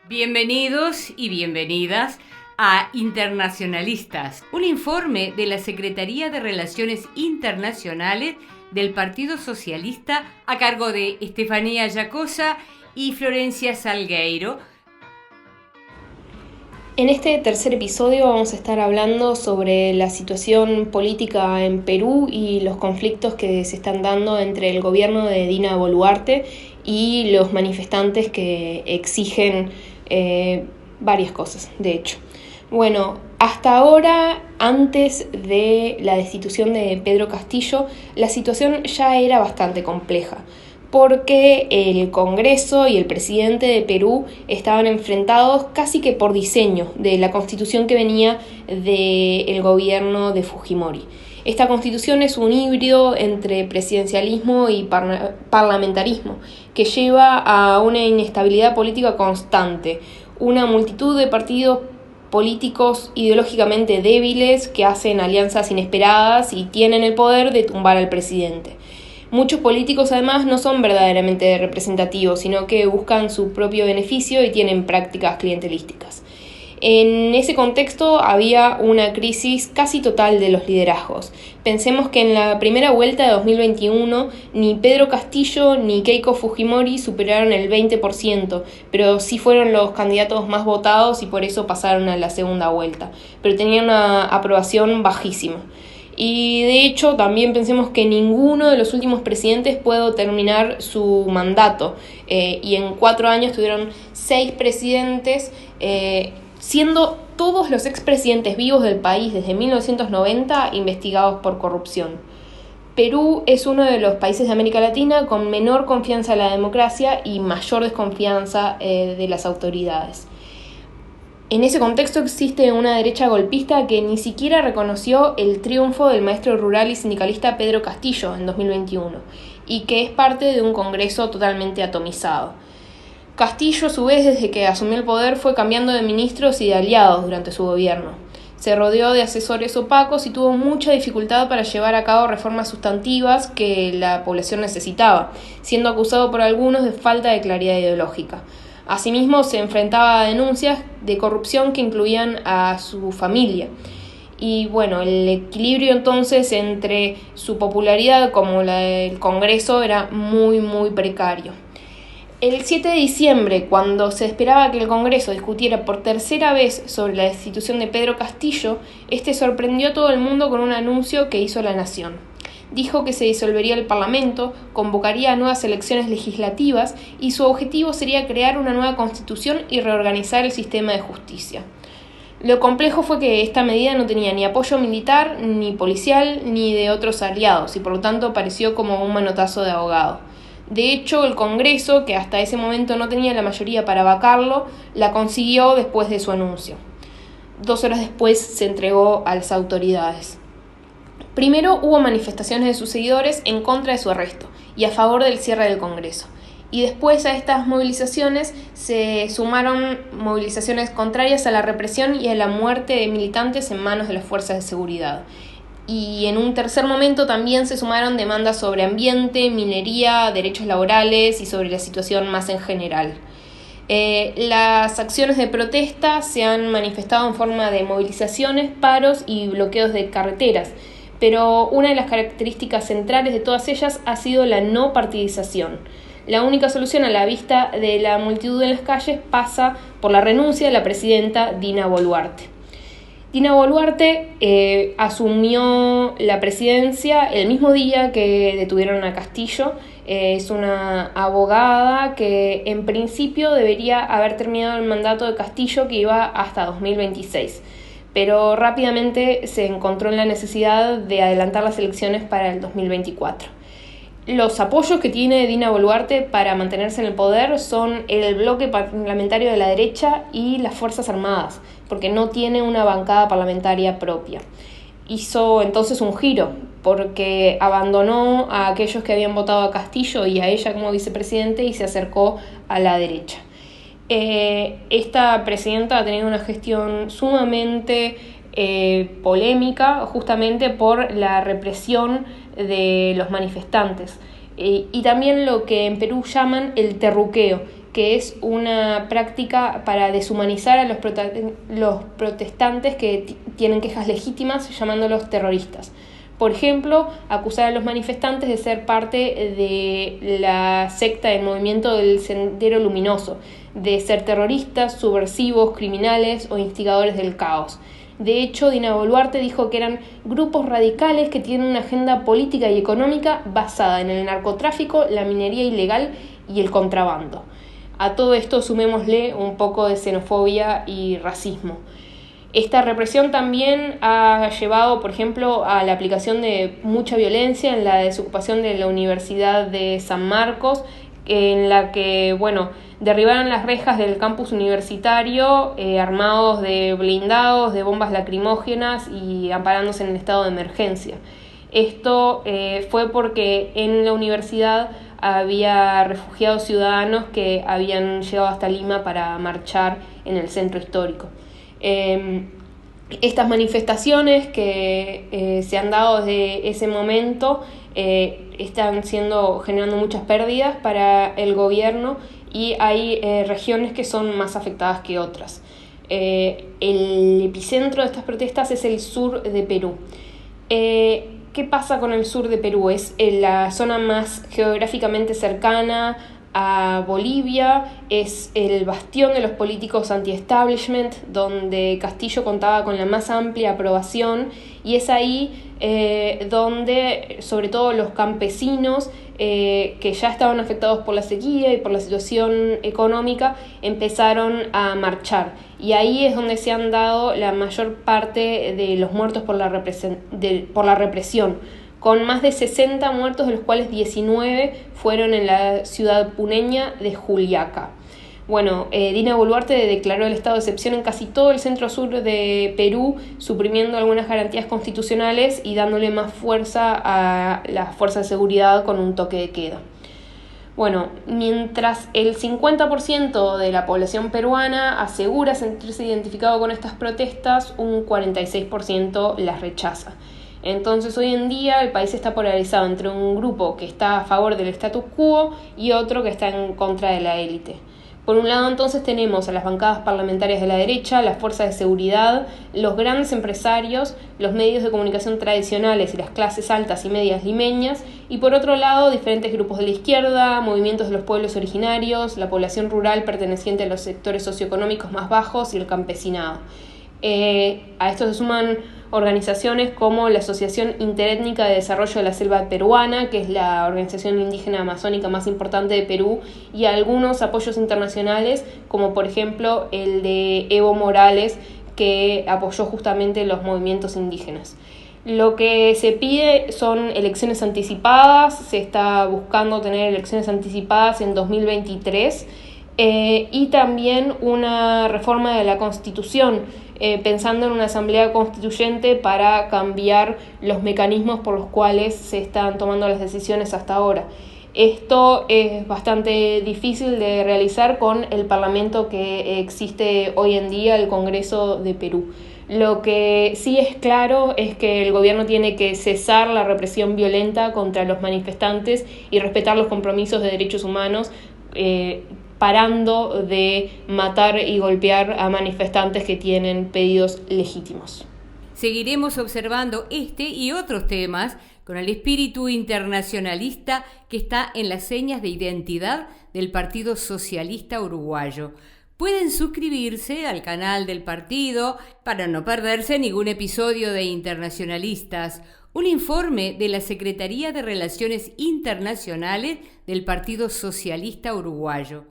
Bienvenidos y bienvenidas a Internacionalistas, un informe de la Secretaría de Relaciones Internacionales del Partido Socialista a cargo de Estefanía Yacosa y Florencia Salgueiro. En este tercer episodio vamos a estar hablando sobre la situación política en Perú y los conflictos que se están dando entre el gobierno de Dina Boluarte y los manifestantes que exigen varias cosas, de hecho. Bueno, hasta ahora, antes de la destitución de Pedro Castillo, la situación ya era bastante compleja, porque el Congreso y el presidente de Perú estaban enfrentados casi que por diseño de la constitución que venía del gobierno de Fujimori. Esta constitución es un híbrido entre presidencialismo y parlamentarismo, que lleva a una inestabilidad política constante, una multitud de partidos políticos ideológicamente débiles que hacen alianzas inesperadas y tienen el poder de tumbar al presidente. Muchos políticos además no son verdaderamente representativos, sino que buscan su propio beneficio y tienen prácticas clientelísticas. En ese contexto había una crisis casi total de los liderazgos. Pensemos que en la primera vuelta de 2021 ni Pedro Castillo ni Keiko Fujimori superaron el 20%, pero sí fueron los candidatos más votados y por eso pasaron a la segunda vuelta, pero tenían una aprobación bajísima. Y de hecho también pensemos que ninguno de los últimos presidentes pudo terminar su mandato, y en 4 años tuvieron 6 presidentes, siendo todos los expresidentes vivos del país desde 1990 investigados por corrupción. Perú es uno de los países de América Latina con menor confianza en la democracia y mayor desconfianza de las autoridades. En ese contexto existe una derecha golpista que ni siquiera reconoció el triunfo del maestro rural y sindicalista Pedro Castillo en 2021 y que es parte de un Congreso totalmente atomizado. Castillo, a su vez, desde que asumió el poder, fue cambiando de ministros y de aliados durante su gobierno. Se rodeó de asesores opacos y tuvo mucha dificultad para llevar a cabo reformas sustantivas que la población necesitaba, siendo acusado por algunos de falta de claridad ideológica. Asimismo, se enfrentaba a denuncias de corrupción que incluían a su familia. Y bueno, el equilibrio entonces entre su popularidad como la del Congreso era muy precario. El 7 de diciembre, cuando se esperaba que el Congreso discutiera por tercera vez sobre la destitución de Pedro Castillo, este sorprendió a todo el mundo con un anuncio que hizo La Nación. Dijo que se disolvería el Parlamento, convocaría a nuevas elecciones legislativas y su objetivo sería crear una nueva constitución y reorganizar el sistema de justicia. Lo complejo fue que esta medida no tenía ni apoyo militar, ni policial, ni de otros aliados y por lo tanto pareció como un manotazo de ahogado. De hecho, el Congreso, que hasta ese momento no tenía la mayoría para vacarlo, la consiguió después de su anuncio. 2 horas después se entregó a las autoridades. Primero hubo manifestaciones de sus seguidores en contra de su arresto y a favor del cierre del Congreso. Y después a estas movilizaciones se sumaron movilizaciones contrarias a la represión y a la muerte de militantes en manos de las fuerzas de seguridad. Y en un tercer momento también se sumaron demandas sobre ambiente, minería, derechos laborales y sobre la situación más en general. Las acciones de protesta se han manifestado en forma de movilizaciones, paros y bloqueos de carreteras, pero una de las características centrales de todas ellas ha sido la no partidización. La única solución a la vista de la multitud en las calles pasa por la renuncia de la presidenta Dina Boluarte. Dina Boluarte asumió la presidencia el mismo día que detuvieron a Castillo. Es una abogada que en principio debería haber terminado el mandato de Castillo, que iba hasta 2026, pero rápidamente se encontró en la necesidad de adelantar las elecciones para el 2024. Los apoyos que tiene Dina Boluarte para mantenerse en el poder son el bloque parlamentario de la derecha y las Fuerzas Armadas, porque no tiene una bancada parlamentaria propia. Hizo entonces un giro, porque abandonó a aquellos que habían votado a Castillo y a ella como vicepresidente y se acercó a la derecha. Esta presidenta ha tenido una gestión sumamente polémica, justamente por la represión de los manifestantes y también lo que en Perú llaman el terruqueo, que es una práctica para deshumanizar a los protestantes que tienen quejas legítimas, llamándolos terroristas. Por ejemplo, acusar a los manifestantes de ser parte de la secta del movimiento del Sendero Luminoso, de ser terroristas, subversivos, criminales o instigadores del caos. De hecho, Dina Boluarte dijo que eran grupos radicales que tienen una agenda política y económica basada en el narcotráfico, la minería ilegal y el contrabando. A todo esto sumémosle un poco de xenofobia y racismo. Esta represión también ha llevado, por ejemplo, a la aplicación de mucha violencia en la desocupación de la Universidad de San Marcos, en la que, derribaron las rejas del campus universitario armados de blindados, de bombas lacrimógenas y amparándose en el estado de emergencia. Esto fue porque en la universidad había refugiados ciudadanos que habían llegado hasta Lima para marchar en el centro histórico. Estas manifestaciones que se han dado desde ese momento están generando muchas pérdidas para el gobierno y hay regiones que son más afectadas que otras. El epicentro de estas protestas es el sur de Perú. ¿Qué pasa con el sur de Perú? Es la zona más geográficamente cercana a Bolivia, es el bastión de los políticos anti-establishment, donde Castillo contaba con la más amplia aprobación, y es ahí donde sobre todo los campesinos que ya estaban afectados por la sequía y por la situación económica empezaron a marchar, y ahí es donde se han dado la mayor parte de los muertos por la represión, con más de 60 muertos, de los cuales 19 fueron en la ciudad puneña de Juliaca. Dina Boluarte declaró el estado de excepción en casi todo el centro-sur de Perú, suprimiendo algunas garantías constitucionales y dándole más fuerza a las fuerzas de seguridad con un toque de queda. Mientras el 50% de la población peruana asegura sentirse identificado con estas protestas, un 46% las rechaza. Entonces, hoy en día el país está polarizado entre un grupo que está a favor del status quo y otro que está en contra de la élite. Por un lado, entonces, tenemos a las bancadas parlamentarias de la derecha, las fuerzas de seguridad, los grandes empresarios, los medios de comunicación tradicionales y las clases altas y medias limeñas, y por otro lado, diferentes grupos de la izquierda, movimientos de los pueblos originarios, la población rural perteneciente a los sectores socioeconómicos más bajos y el campesinado. A esto se suman organizaciones como la Asociación Interétnica de Desarrollo de la Selva Peruana, que es la organización indígena amazónica más importante de Perú, y algunos apoyos internacionales, como por ejemplo el de Evo Morales, que apoyó justamente los movimientos indígenas. Lo que se pide son elecciones anticipadas, se está buscando tener elecciones anticipadas en 2023, y también una reforma de la Constitución, pensando en una asamblea constituyente para cambiar los mecanismos por los cuales se están tomando las decisiones hasta ahora. Esto es bastante difícil de realizar con el parlamento que existe hoy en día, el Congreso de Perú. Lo que sí es claro es que el gobierno tiene que cesar la represión violenta contra los manifestantes y respetar los compromisos de derechos humanos, parando de matar y golpear a manifestantes que tienen pedidos legítimos. Seguiremos observando este y otros temas con el espíritu internacionalista que está en las señas de identidad del Partido Socialista Uruguayo. Pueden suscribirse al canal del partido para no perderse ningún episodio de Internacionalistas, un informe de la Secretaría de Relaciones Internacionales del Partido Socialista Uruguayo.